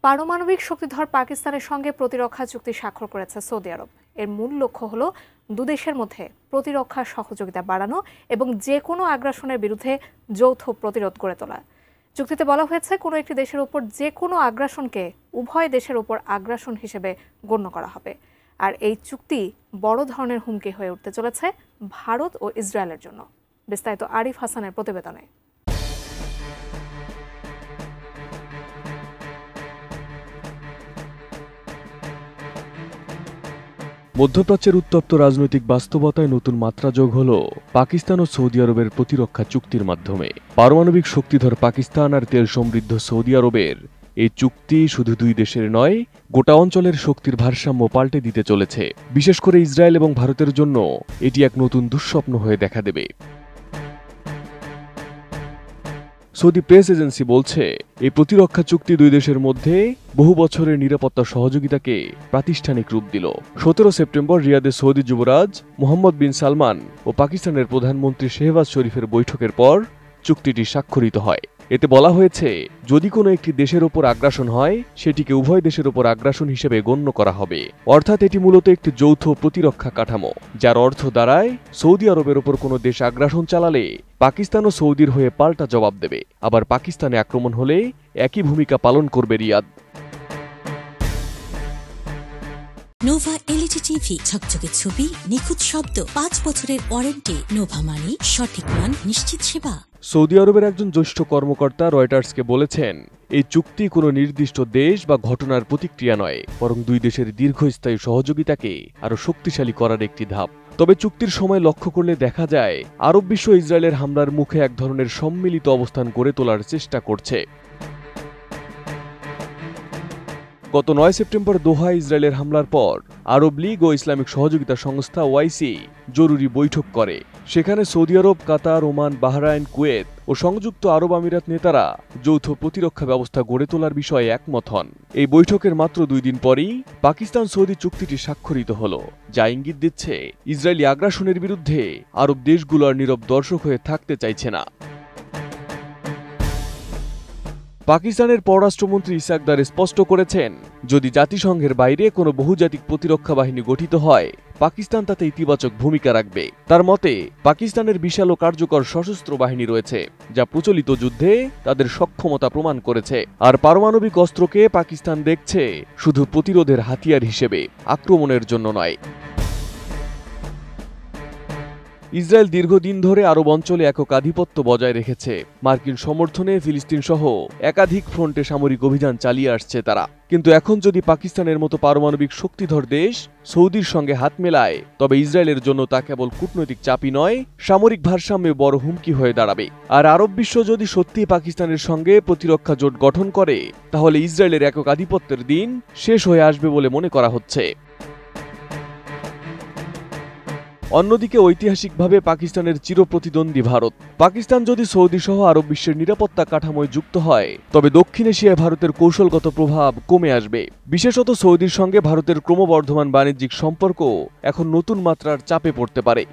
পারমাণবিক শক্তিধর পাকিস্তানের সঙ্গে প্রতিরক্ষা চুক্তি স্বাক্ষর করেছে সৌদি আরব। এর মূল লক্ষ্য হল দুদেশের মধ্যে প্রতিরক্ষা সহযোগিতা বাড়ানো এবং যে কোনো আগ্রাসনের বিরুদ্ধে যৌথ প্রতিরোধ গড়ে তোলা। চুক্তিতে বলা হয়েছে, কোনো একটি দেশের উপর যে কোনো আগ্রাসনকে উভয় দেশের উপর আগ্রাসন হিসেবে গণ্য করা হবে। আর এই চুক্তি বড় ধরনের হুমকি হয়ে উঠতে চলেছে ভারত ও ইসরায়েলের জন্য। বিস্তারিত আরিফ হাসানের প্রতিবেদনে। মধ্যপ্রাচ্যের উত্তপ্ত রাজনৈতিক বাস্তবতায় নতুন মাত্রা যোগ হল পাকিস্তান ও সৌদি আরবের প্রতিরক্ষা চুক্তির মাধ্যমে। পারমাণবিক শক্তিধর পাকিস্তান আর তেল সমৃদ্ধ সৌদি আরবের এই চুক্তি শুধু দুই দেশের নয়, গোটা অঞ্চলের শক্তির ভারসাম্য পাল্টে দিতে চলেছে। বিশেষ করে ইসরায়েল এবং ভারতের জন্য এটি এক নতুন দুঃস্বপ্ন হয়ে দেখা দেবে। সৌদি প্রেস এজেন্সি বলছে, এই প্রতিরক্ষা চুক্তি দুই দেশের মধ্যে বহু বছরের নিরাপত্তা সহযোগিতাকে প্রাতিষ্ঠানিক রূপ দিল। 17 সেপ্টেম্বর রিয়াদে সৌদি যুবরাজ মোহাম্মদ বিন সালমান ও পাকিস্তানের প্রধানমন্ত্রী শেহবাজ শরীফের বৈঠকের পর চুক্তিটি স্বাক্ষরিত হয়। এতে বলা হয়েছে, যদি কোনো একটি দেশের ওপর আগ্রাসন হয়, সেটিকে উভয় দেশের ওপর আগ্রাসন হিসেবে গণ্য করা হবে। অর্থাৎ এটি মূলত একটি যৌথ প্রতিরক্ষা কাঠামো, যার অর্থ দাঁড়ায় সৌদি আরবের ওপর কোনো দেশ আগ্রাসন চালালে পাকিস্তান ও সৌদির হয়ে পাল্টা জবাব দেবে। আবার পাকিস্তানে আক্রমণ হলে একই ভূমিকা পালন করবে রিয়াদ। নোভা এলইডি টিভি, ঝকঝকে ছবি, নিখুঁত শব্দ, 5 বছরের ওয়ারেন্টি। নোভা মানি সঠিক মান, নিশ্চিত সেবা। সৌদি আরবের একজন জ্যেষ্ঠ কর্মকর্তা রয়টার্সকে বলেছেন, এই চুক্তি কোনো নির্দিষ্ট দেশ বা ঘটনার প্রতিক্রিয়া নয়, বরং দুই দেশের দীর্ঘস্থায়ী সহযোগিতাকে আরও শক্তিশালী করার একটি ধাপ। তবে চুক্তির সময় লক্ষ্য করলে দেখা যায়, আরব বিশ্ব ইসরায়েলের হামলার মুখে এক ধরনের সম্মিলিত অবস্থান গড়ে তোলার চেষ্টা করছে। গত 9 সেপ্টেম্বর দোহায় ইসরায়েলের হামলার পর আরব লীগ ও ইসলামিক সহযোগিতা সংস্থা ওআইসি জরুরি বৈঠক করে। সেখানে সৌদি আরব, কাতার, ওমান, বাহরাইন, কুয়েত ও সংযুক্ত আরব আমিরাত নেতারা যৌথ প্রতিরক্ষা ব্যবস্থা গড়ে তোলার বিষয়ে একমত হন। এই বৈঠকের মাত্র 2 দিন পরই পাকিস্তান সৌদি চুক্তিটি স্বাক্ষরিত হল, যা ইঙ্গিত দিচ্ছে ইসরায়েলি আগ্রাসনের বিরুদ্ধে আরব দেশগুলো আর নীরব দর্শক হয়ে থাকতে চাইছে না। পাকিস্তানের পররাষ্ট্রমন্ত্রী ইসাক দার স্পষ্ট করেছেন, যদি জাতিসংঘের বাইরে কোনো বহুজাতিক প্রতিরক্ষা বাহিনী গঠিত হয়, পাকিস্তান তাতে ইতিবাচক ভূমিকা রাখবে। তার মতে, পাকিস্তানের বিশাল ও কার্যকর সশস্ত্র বাহিনী রয়েছে, যা প্রচলিত যুদ্ধে তাদের সক্ষমতা প্রমাণ করেছে। আর পারমাণবিক অস্ত্রকে পাকিস্তান দেখছে শুধু প্রতিরোধের হাতিয়ার হিসেবে, আক্রমণের জন্য নয়। ইসরায়েল দীর্ঘদিন ধরে আরব অঞ্চলে একক আধিপত্য বজায় রেখেছে। মার্কিন সমর্থনে ফিলিস্তিন সহ একাধিক ফ্রন্টে সামরিক অভিযান চালিয়ে আসছে তারা। কিন্তু এখন যদি পাকিস্তানের মতো পারমাণবিক শক্তিধর দেশ সৌদির সঙ্গে হাত মেলায়, তবে ইসরায়েলের জন্য তা কেবল কূটনৈতিক চাপই নয়, সামরিক ভারসাম্যে বড় হুমকি হয়ে দাঁড়াবে। আর আরব বিশ্ব যদি সত্যি পাকিস্তানের সঙ্গে প্রতিরক্ষা জোট গঠন করে, তাহলে ইসরায়েলের একক আধিপত্যের দিন শেষ হয়ে আসবে বলে মনে করা হচ্ছে। অন্যদিকে ঐতিহাসিকভাবে পাকিস্তানের চিরপ্রতিদ্বন্দ্বী ভারত। পাকিস্তান যদি সৌদি সহ আরব বিশ্বের নিরাপত্তা কাঠামোয় যুক্ত হয়, তবে দক্ষিণ এশিয়ায় ভারতের কৌশলগত প্রভাব কমে আসবে। বিশেষত সৌদির সঙ্গে ভারতের ক্রমবর্ধমান বাণিজ্যিক সম্পর্ক এখন নতুন মাত্রার চাপে পড়তে পারে।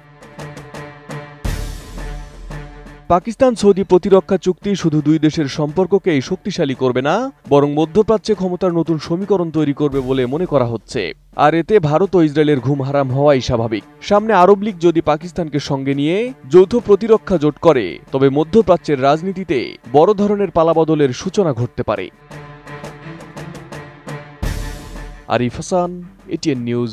পাকিস্তান সৌদি প্রতিরক্ষা চুক্তি শুধু দুই দেশের সম্পর্ককেই শক্তিশালী করবে না, বরং মধ্যপ্রাচ্যে ক্ষমতার নতুন সমীকরণ তৈরি করবে বলে মনে করা হচ্ছে। আর এতে ভারত ও ইসরায়েলের ঘুম হারাম হওয়াই স্বাভাবিক। সামনে আরব লীগ যদি পাকিস্তানকে সঙ্গে নিয়ে যৌথ প্রতিরক্ষা জোট করে, তবে মধ্যপ্রাচ্যের রাজনীতিতে বড় ধরনের পালাবদলের সূচনা ঘটতে পারে। Arif Hasan, ATN news.